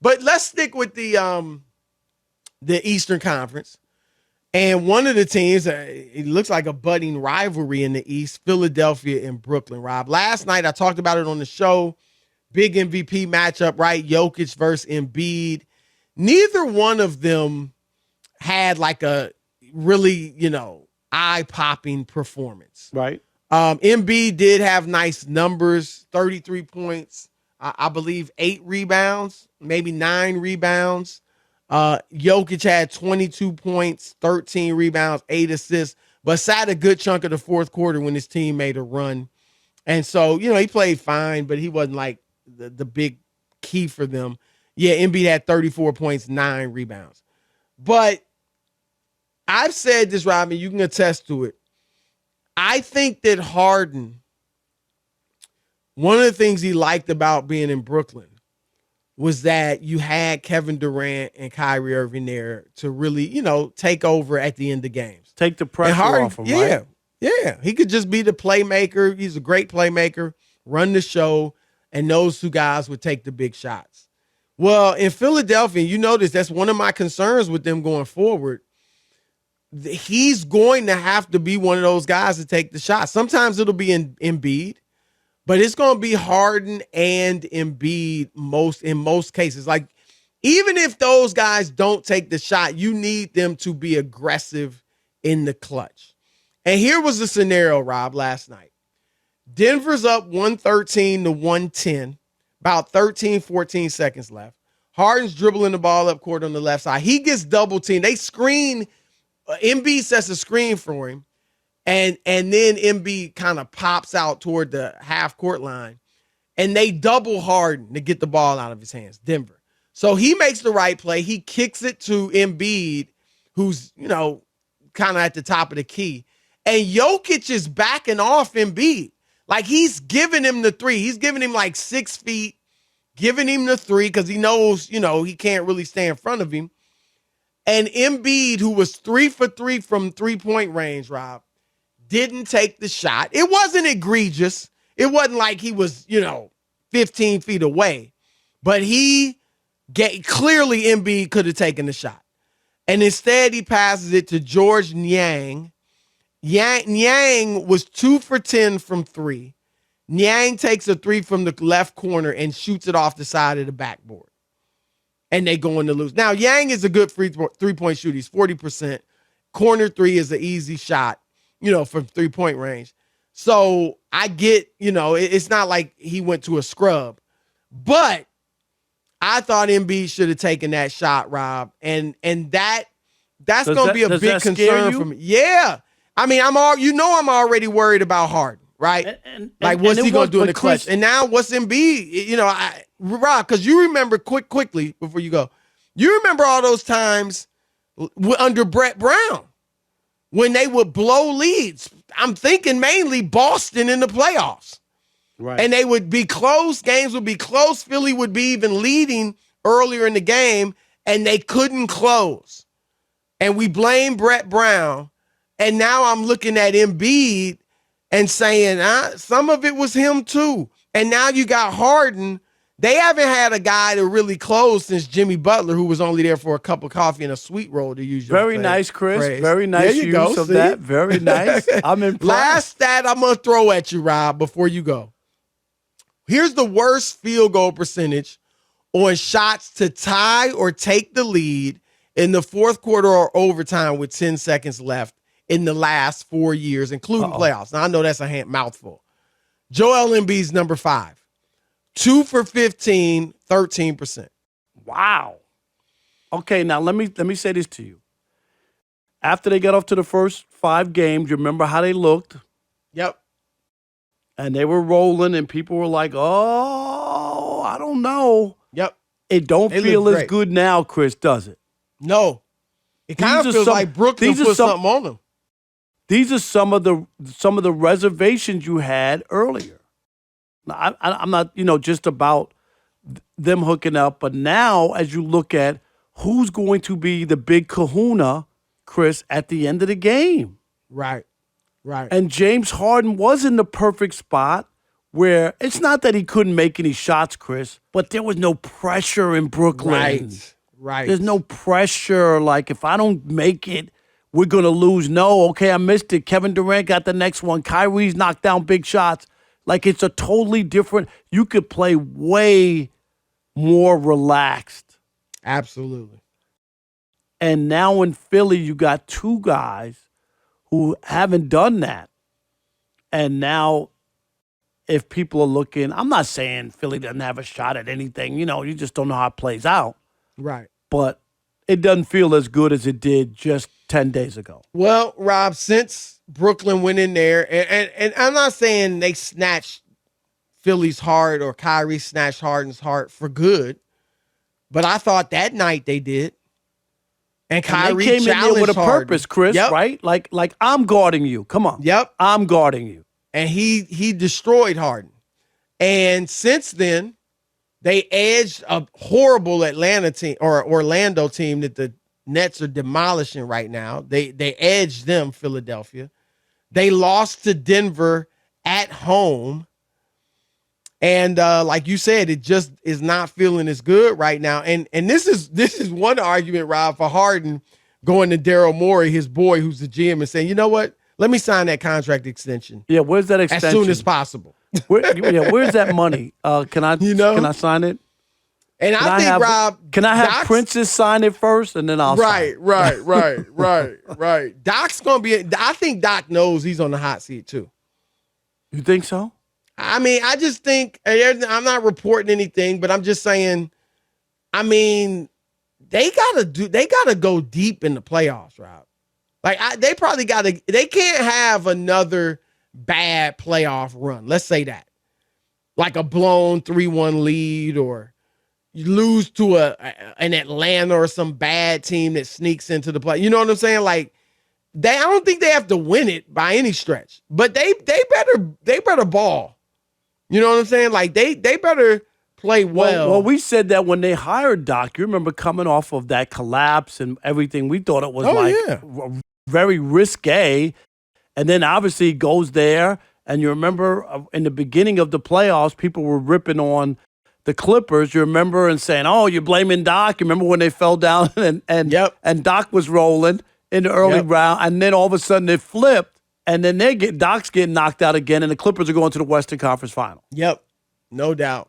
But let's stick with the Eastern Conference. And one of the teams, it looks like a budding rivalry in the East, Philadelphia and Brooklyn, Rob. Last night, I talked about it on the show. Big MVP matchup, right? Jokic versus Embiid. Neither one of them had like a really, eye-popping performance. Right. Embiid did have nice numbers, 33 points, I believe 8 rebounds, maybe 9 rebounds. Jokic had 22 points, 13 rebounds, 8 assists, but sat a good chunk of the fourth quarter when his team made a run. And so, he played fine, but he wasn't like the big key for them. Yeah, Embiid had 34 points, 9 rebounds. But I've said this, Robin, you can attest to it. I think that Harden, one of the things he liked about being in Brooklyn was that you had Kevin Durant and Kyrie Irving there to really, take over at the end of games. Take the pressure off him, right? Yeah. He could just be the playmaker. He's a great playmaker, run the show, and those two guys would take the big shots. Well, in Philadelphia, you notice that's one of my concerns with them going forward. He's going to have to be one of those guys to take the shot. Sometimes it'll be in Embiid, but it's going to be Harden and Embiid in most cases. Like, even if those guys don't take the shot, you need them to be aggressive in the clutch. And here was the scenario, Rob, last night. Denver's up 113-110, about 13, 14 seconds left. Harden's dribbling the ball up court on the left side. He gets double teamed. They screen. Embiid sets a screen for him, and then Embiid kind of pops out toward the half court line, and they double Harden to get the ball out of his hands, Denver. So he makes the right play. He kicks it to Embiid, who's, kind of at the top of the key. And Jokic is backing off Embiid. Like, he's giving him the three. He's giving him like 6 feet, giving him the three because he knows, he can't really stay in front of him. And Embiid, who was 3 for 3 from three-point range, Rob, didn't take the shot. It wasn't egregious. It wasn't like he was, 15 feet away. But clearly Embiid could have taken the shot. And instead he passes it to George Niang. Niang was 2 for 10 from 3. Niang takes a 3 from the left corner and shoots it off the side of the backboard. And they go in to lose. Now, Yang is a good three-point shooter. He's 40%. Corner 3 is an easy shot, from three-point range. So I get, it's not like he went to a scrub. But I thought Embiid should have taken that shot, Rob. And that's going to be a big concern for me. Yeah. I mean, I'm already worried about Harden, right? What's he going to do in the clutch? And now what's Embiid? Rob, because you remember quickly before you go, you remember all those times under Brett Brown when they would blow leads. I'm thinking mainly Boston in the playoffs. Right. And they would be close. Games would be close. Philly would be even leading earlier in the game, and they couldn't close. And we blame Brett Brown. And now I'm looking at Embiid and saying, some of it was him too. And now you got Harden. They haven't had a guy to really close since Jimmy Butler, who was only there for a cup of coffee and a sweet roll to use your Very nice, Chris. phrase. Very nice use of that. Very nice. I'm impressed. Last stat I'm going to throw at you, Rob, before you go. Here's the worst field goal percentage on shots to tie or take the lead in the fourth quarter or overtime with 10 seconds left in the last 4 years, including playoffs. Now, I know that's a mouthful. Joel Embiid's number 5. 2 for 15, 13%. Wow. Okay, now let me say this to you. After they got off to the first 5 games, you remember how they looked? Yep. And they were rolling, and people were like, oh, I don't know. Yep. It don't feel as good now, Chris, does it? No. It kind of feels like Brooklyn put something on them. These are some of the reservations you had earlier. Now, I'm not, just about them hooking up, but now as you look at who's going to be the big kahuna, Chris, at the end of the game. Right. And James Harden was in the perfect spot where it's not that he couldn't make any shots, Chris, but there was no pressure in Brooklyn. Right. There's no pressure. Like, if I don't make it, we're going to lose. No, okay, I missed it. Kevin Durant got the next one. Kyrie's knocked down big shots. Like, it's a totally different. You could play way more relaxed. Absolutely. And now in Philly, you got two guys who haven't done that. And now, if people are looking, I'm not saying Philly doesn't have a shot at anything. You just don't know how it plays out. Right. But it doesn't feel as good as it did just 10 days ago. Well, Rob, since Brooklyn went in there, and I'm not saying they snatched Philly's heart or Kyrie snatched Harden's heart for good, but I thought that night they did. And Kyrie came in there with a Harden. purpose, Chris, right? Like I'm guarding you. Come on. Yep. I'm guarding you. And he destroyed Harden. And since then, they edged a horrible Atlanta team or Orlando team that the Nets are demolishing right now. They edged them, Philadelphia. They lost to Denver at home. And like you said, it just is not feeling as good right now. And this is one argument, Rob, for Harden going to Daryl Morey, his boy, who's the GM, and saying, you know what? Let me sign that contract extension. Yeah, where's that extension? As soon as possible. Where's that money? Can I sign it? And I think, Rob, can I have Princess sign it first, and then I'll sign it? Right. Doc's gonna be. I think Doc knows he's on the hot seat too. You think so? I mean, I just think I'm not reporting anything, but I'm just saying. I mean, they gotta go deep in the playoffs, Rob. Like they probably gotta. They can't have another bad playoff run. Let's say that, like a blown 3-1 lead, or you lose to an Atlanta or some bad team that sneaks into the play. You know what I'm saying? Like I don't think they have to win it by any stretch, but they better ball. You know what I'm saying? Like they better play well. Well, we said that when they hired Doc. You remember coming off of that collapse and everything. We thought it was very risque. And then obviously he goes there. And you remember in the beginning of the playoffs, people were ripping on the Clippers. You remember and saying, "Oh, you're blaming Doc." You remember when they fell down and Doc was rolling in the early round, and then all of a sudden it flipped, and then Doc's getting knocked out again, and the Clippers are going to the Western Conference Final. Yep, no doubt.